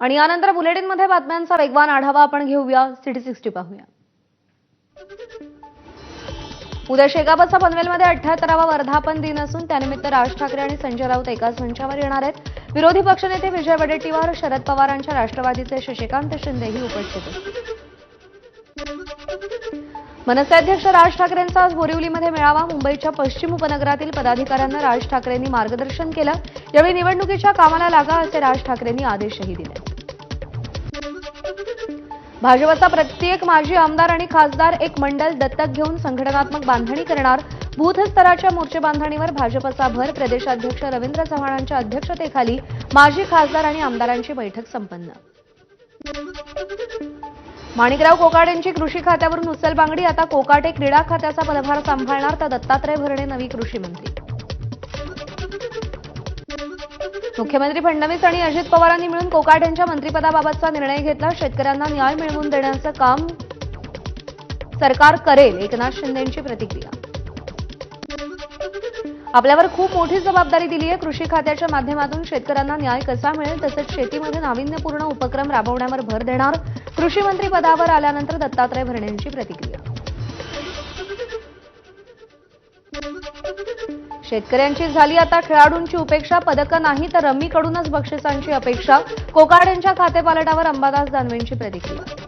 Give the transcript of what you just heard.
आणि यानंतर बुलेटिनमध्ये बातम्यांचा वेगवान आढावा आपण घेऊया. सिटी 60 पाहूया. उद्या शेकापचा पनवेलमध्ये 78वा वर्धापन दिन असून त्यानिमित्त राज ठाकरे आणि संजय राऊत एकाच मंचावर येणार आहेत. विरोधी पक्षनेते विजय वडेट्टीवार, शरद पवारांच्या राष्ट्रवादीचे शशिकांत शिंदेही उपस्थित असतील. मनसे अध्यक्ष राज ठाकरेंचा आज बोरिवलीमध्ये मेळावा. मुंबईच्या पश्चिम उपनगरातील पदाधिकाऱ्यांना राज ठाकरेंनी मार्गदर्शन केलं. यावेळी निवडणुकीच्या कामाला लागा असे राज ठाकरेंनी आदेशही दिले. भाजपचा प्रत्येक माजी आमदार आणि खासदार एक मंडल दत्तक घेऊन संघटनात्मक बांधणी करणार. बूथ स्तराच्या मोर्चे बांधणीवर भाजपचा भर. प्रदेशाध्यक्ष रवींद्र चव्हाणांच्या अध्यक्षतेखाली माजी खासदार आणि आमदारांची बैठक संपन्न. माणिकराव कोकाटेंची कृषी खात्यावरून उचलबांगडी. आता कोकाटे क्रीडा खात्याचा पदभार सांभाळणार तर दत्तात्रय भरणे नवी कृषी मंत्री. मुख्यमंत्री फडणवीस आणि अजित पवारांनी मिळून कोकाटेंच्या मंत्रिपदाबाबतचा निर्णय घेतला. शेतकऱ्यांना न्याय मिळवून देण्याचं काम सरकार करेल, एकनाथ शिंदेंची प्रतिक्रिया. आपल्यावर खूप मोठी जबाबदारी दिली आहे. कृषी खात्याच्या माध्यमातून शेतकऱ्यांना न्याय कसा मिळेल तसंच शेतीमध्ये नाविन्यपूर्ण उपक्रम राबवण्यावर भर देणार. कृषी मंत्री पदावर आल्यानंतर दत्तात्रय भरणेंची प्रतिक्रिया. शेतकऱ्यांची झाली आता खेळाडूंची उपेक्षा. पदकं नाही तर रम्मीकडूनच बक्षिसांची अपेक्षा. कोकाटेंच्या खातेपालटावर अंबादास दानवेंची प्रतिक्रिया.